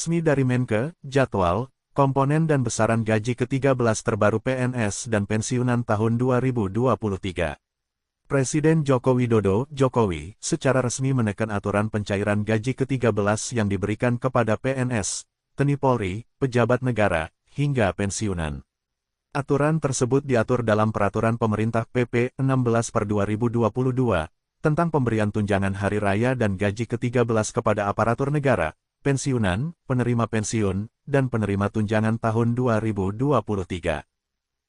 Resmi dari Menke, jadwal, komponen dan besaran gaji ke-13 terbaru PNS dan pensiunan tahun 2023. Presiden Joko Widodo, Jokowi, secara resmi menekan aturan pencairan gaji ke-13 yang diberikan kepada PNS, TNI Polri, pejabat negara, hingga pensiunan. Aturan tersebut diatur dalam Peraturan Pemerintah PP 16/2022, tentang pemberian tunjangan hari raya dan gaji ke-13 kepada aparatur negara, pensiunan, penerima pensiun, dan penerima tunjangan tahun 2023.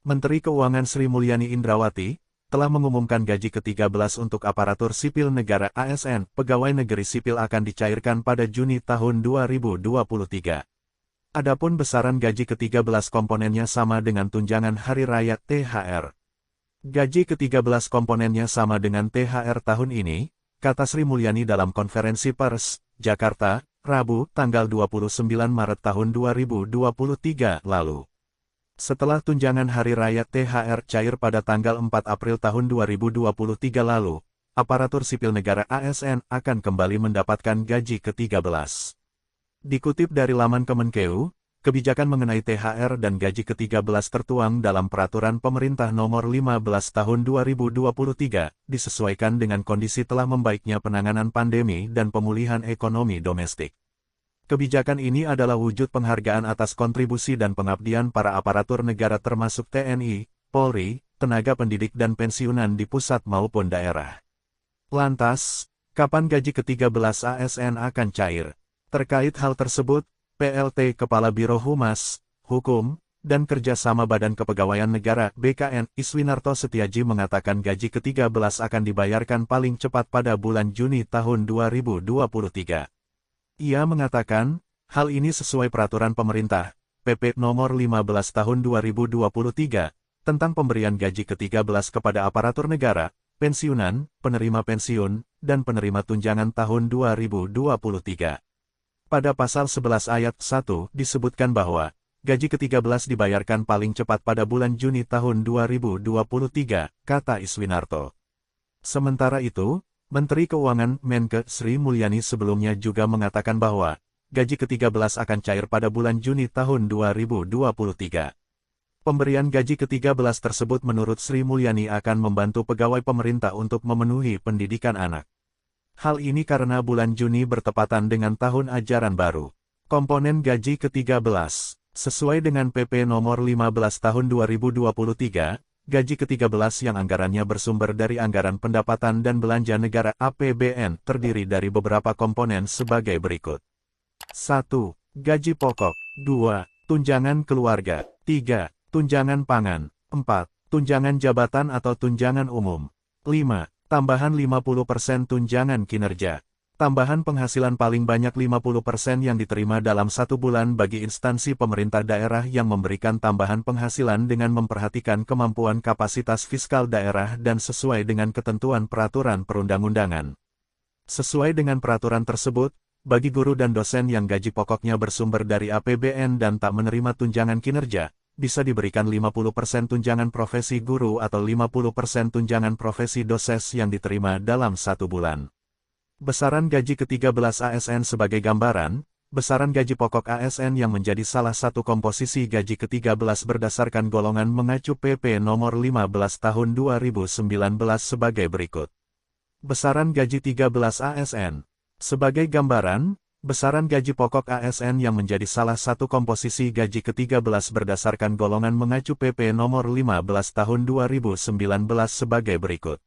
Menteri Keuangan Sri Mulyani Indrawati telah mengumumkan gaji ke-13 untuk aparatur sipil negara ASN, pegawai negeri sipil akan dicairkan pada Juni tahun 2023. Adapun besaran gaji ke-13 komponennya sama dengan tunjangan hari raya THR. Gaji ke-13 komponennya sama dengan THR tahun ini, kata Sri Mulyani dalam konferensi pers, Jakarta, Rabu, tanggal 29 Maret tahun 2023 lalu. Setelah tunjangan hari raya THR cair pada tanggal 4 April tahun 2023 lalu, aparatur sipil negara ASN akan kembali mendapatkan gaji ke-13. Dikutip dari laman Kemenkeu, kebijakan mengenai THR dan gaji ke-13 tertuang dalam Peraturan Pemerintah Nomor 15 Tahun 2023, disesuaikan dengan kondisi telah membaiknya penanganan pandemi dan pemulihan ekonomi domestik. Kebijakan ini adalah wujud penghargaan atas kontribusi dan pengabdian para aparatur negara termasuk TNI, Polri, tenaga pendidik dan pensiunan di pusat maupun daerah. Lantas, kapan gaji ke-13 ASN akan cair? Terkait hal tersebut, PLT Kepala Biro Humas, Hukum, dan Kerjasama Badan Kepegawaian Negara (BKN), Iswinarto Setiaji mengatakan gaji ke-13 akan dibayarkan paling cepat pada bulan Juni tahun 2023. Ia mengatakan, hal ini sesuai peraturan pemerintah, PP Nomor 15 Tahun 2023, tentang pemberian gaji ke-13 kepada aparatur negara, pensiunan, penerima pensiun, dan penerima tunjangan tahun 2023. Pada pasal 11 ayat 1 disebutkan bahwa, gaji ke-13 dibayarkan paling cepat pada bulan Juni tahun 2023, kata Iswinarto. Sementara itu, Menteri Keuangan Menke Sri Mulyani sebelumnya juga mengatakan bahwa, gaji ke-13 akan cair pada bulan Juni tahun 2023. Pemberian gaji ke-13 tersebut menurut Sri Mulyani akan membantu pegawai pemerintah untuk memenuhi pendidikan anak. Hal ini karena bulan Juni bertepatan dengan tahun ajaran baru. Komponen gaji ke-13, sesuai dengan PP Nomor 15 Tahun 2023, gaji ke-13 yang anggarannya bersumber dari Anggaran Pendapatan dan Belanja Negara (APBN) terdiri dari beberapa komponen sebagai berikut. 1. Gaji pokok. 2. Tunjangan keluarga. 3. Tunjangan pangan. 4. Tunjangan jabatan atau tunjangan umum. 5. Tambahan 50% tunjangan kinerja. Tambahan penghasilan paling banyak 50% yang diterima dalam 1 bulan bagi instansi pemerintah daerah yang memberikan tambahan penghasilan dengan memperhatikan kemampuan kapasitas fiskal daerah dan sesuai dengan ketentuan peraturan perundang-undangan. Sesuai dengan peraturan tersebut, bagi guru dan dosen yang gaji pokoknya bersumber dari APBN dan tak menerima tunjangan kinerja, bisa diberikan 50% tunjangan profesi guru atau 50% tunjangan profesi dosen yang diterima dalam 1 bulan. Besaran gaji ke-13 ASN sebagai gambaran, besaran gaji pokok ASN yang menjadi salah satu komposisi gaji ke-13 berdasarkan golongan mengacu PP Nomor 15 Tahun 2019 sebagai berikut. Besaran gaji 13 ASN. Sebagai gambaran, besaran gaji pokok ASN yang menjadi salah satu komposisi gaji ke-13 berdasarkan golongan mengacu PP Nomor 15 Tahun 2019 sebagai berikut.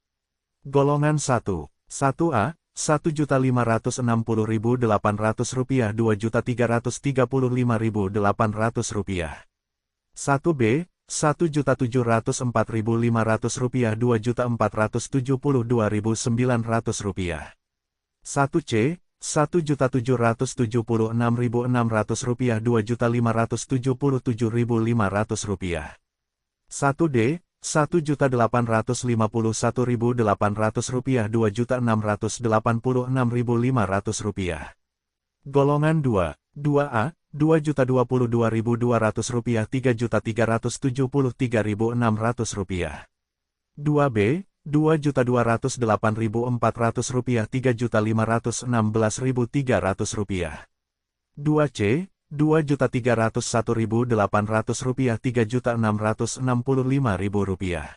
Golongan 1. 1A. Rp1.560.800, Rp2.335.800. 1B, Rp1.704.500, Rp2.472.900. 1C, Rp1.776.600, Rp2.577.500. 1D, Rp1.851.800, Rp2.686.500. Golongan 2, 2A, Rp2.022.200, Rp3.373.600. 2B, Rp2.208.400, Rp3.516.300. 2C, Rp2.301.800 Rp3.665.000.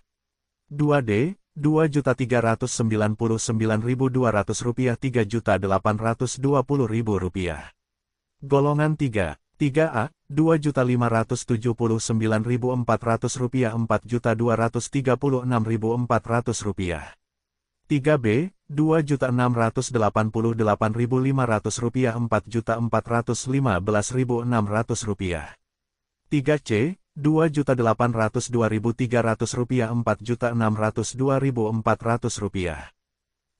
2D, Rp2.399.200 Rp3.820.000. Golongan 3, 3A, Rp2.579.400 Rp4.236.400. 3B, Rp2.688.500 Rp4.415.600. 3C, Rp2.802.300 Rp4.602.400.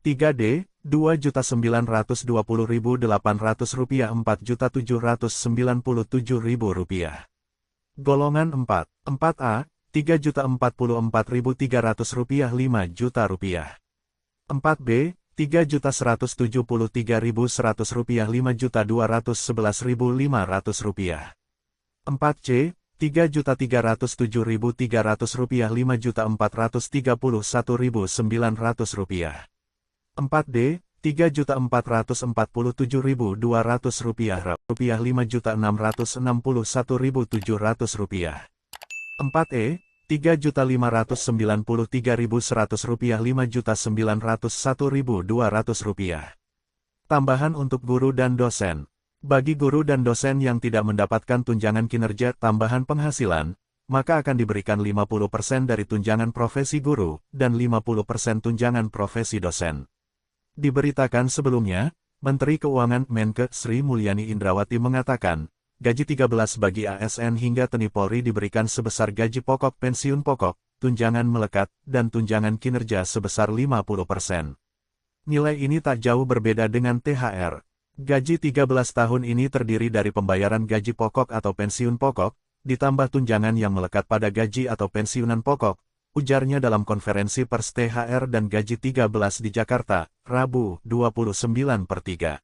3D, Rp2.920.800 Rp4.797.000. Golongan 4, 4A, Rp3.044.300 Rp5.000.000. 4B, Rp3.173.100 Rp5.211.500. 4C, Rp3.307.300 Rp5.431.900. 4D, Rp3.447.200 Rp5.661.700. 4E, Rp3.593.100 Rp5.901.200. Tambahan untuk guru dan dosen. Bagi guru dan dosen yang tidak mendapatkan tunjangan kinerja tambahan penghasilan, maka akan diberikan 50% dari tunjangan profesi guru dan 50% tunjangan profesi dosen. Diberitakan sebelumnya, Menteri Keuangan Menkeu Sri Mulyani Indrawati mengatakan, gaji 13 bagi ASN hingga TNI Polri diberikan sebesar gaji pokok pensiun pokok, tunjangan melekat, dan tunjangan kinerja sebesar 50%. Nilai ini tak jauh berbeda dengan THR. Gaji 13 tahun ini terdiri dari pembayaran gaji pokok atau pensiun pokok, ditambah tunjangan yang melekat pada gaji atau pensiunan pokok, ujarnya dalam konferensi pers THR dan gaji 13 di Jakarta, Rabu, 29/3.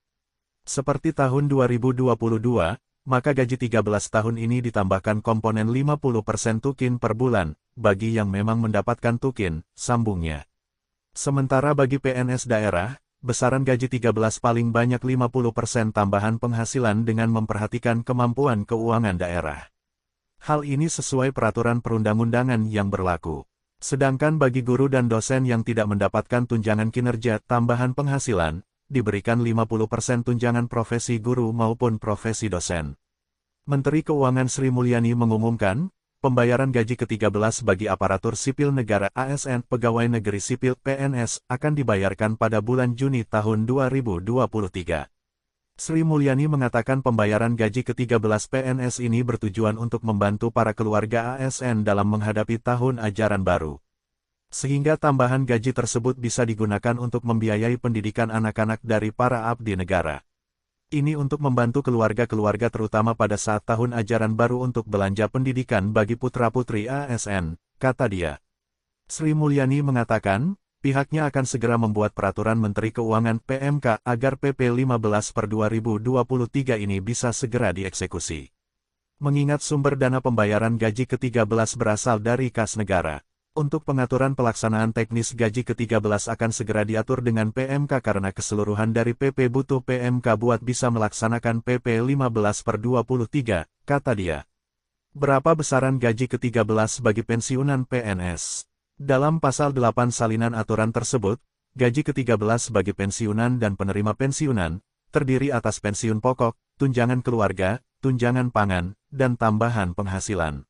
Seperti tahun 2022, maka gaji 13 tahun ini ditambahkan komponen 50% tukin per bulan, bagi yang memang mendapatkan tukin, sambungnya. Sementara bagi PNS daerah, besaran gaji 13 paling banyak 50% tambahan penghasilan dengan memperhatikan kemampuan keuangan daerah. Hal ini sesuai peraturan perundang-undangan yang berlaku. Sedangkan bagi guru dan dosen yang tidak mendapatkan tunjangan kinerja tambahan penghasilan, diberikan 50% tunjangan profesi guru maupun profesi dosen. Menteri Keuangan Sri Mulyani mengumumkan, pembayaran gaji ke-13 bagi aparatur sipil negara ASN pegawai negeri sipil PNS akan dibayarkan pada bulan Juni tahun 2023. Sri Mulyani mengatakan pembayaran gaji ke-13 PNS ini bertujuan untuk membantu para keluarga ASN dalam menghadapi tahun ajaran baru. Sehingga tambahan gaji tersebut bisa digunakan untuk membiayai pendidikan anak-anak dari para abdi negara. Ini untuk membantu keluarga-keluarga terutama pada saat tahun ajaran baru untuk belanja pendidikan bagi putra-putri ASN, kata dia. Sri Mulyani mengatakan, pihaknya akan segera membuat peraturan Menteri Keuangan PMK agar PP 15/2023 ini bisa segera dieksekusi. Mengingat sumber dana pembayaran gaji ke-13 berasal dari kas negara. Untuk pengaturan pelaksanaan teknis gaji ke-13 akan segera diatur dengan PMK karena keseluruhan dari PP butuh PMK buat bisa melaksanakan PP 15/23, kata dia. Berapa besaran gaji ke-13 bagi pensiunan PNS? Dalam pasal 8 salinan aturan tersebut, gaji ke-13 bagi pensiunan dan penerima pensiunan, terdiri atas pensiun pokok, tunjangan keluarga, tunjangan pangan, dan tambahan penghasilan.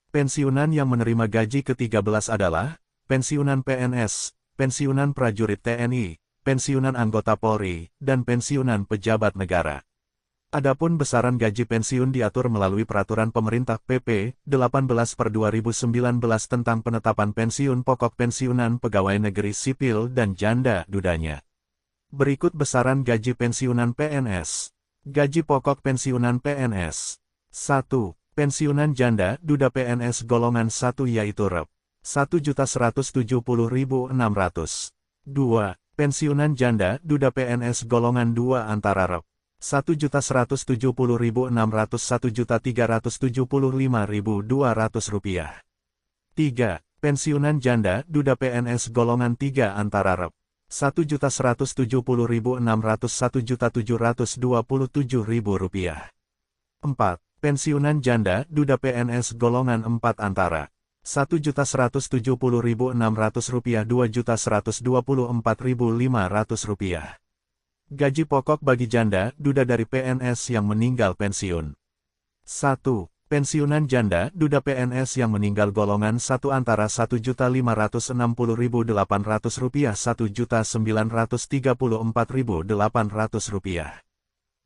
Pensiunan yang menerima gaji ke-13 adalah, pensiunan PNS, pensiunan prajurit TNI, pensiunan anggota Polri, dan pensiunan pejabat negara. Adapun besaran gaji pensiun diatur melalui Peraturan Pemerintah PP 18/2019 tentang penetapan pensiun pokok pensiunan pegawai negeri sipil dan janda dudanya. Berikut besaran gaji pensiunan PNS. Gaji pokok pensiunan PNS. 1. Pensiunan janda duda PNS golongan 1 yaitu Rp. 1.170.600. 2. Pensiunan janda duda PNS golongan 2 antara Rp. 1.170.600 1.375.200. 3. Pensiunan janda duda PNS golongan 3 antara Rp. 1.170.600 1.727.000 rupiah. 4. Pensiunan janda duda PNS golongan 4 antara Rp1.170.600 Rp2.124.500. Gaji pokok bagi janda duda dari PNS yang meninggal pensiun. 1. Pensiunan janda duda PNS yang meninggal golongan 1 antara Rp1.560.800 Rp1.934.800.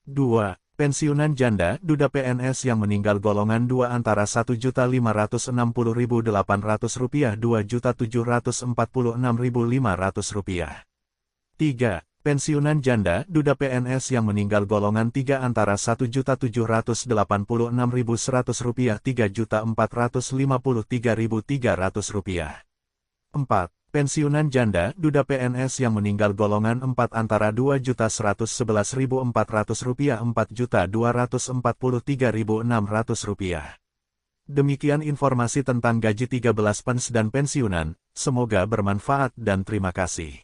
2. Pensiunan janda duda PNS yang meninggal golongan 2 antara Rp1.560.800 Rp2.746.500. 3. Pensiunan janda duda PNS yang meninggal golongan 3 antara Rp1.786.100 Rp3.453.300. 4. Pensiunan janda duda PNS yang meninggal golongan 4 antara Rp2.111.400 Rp4.243.600. Demikian informasi tentang gaji 13 PNS dan pensiunan, semoga bermanfaat dan terima kasih.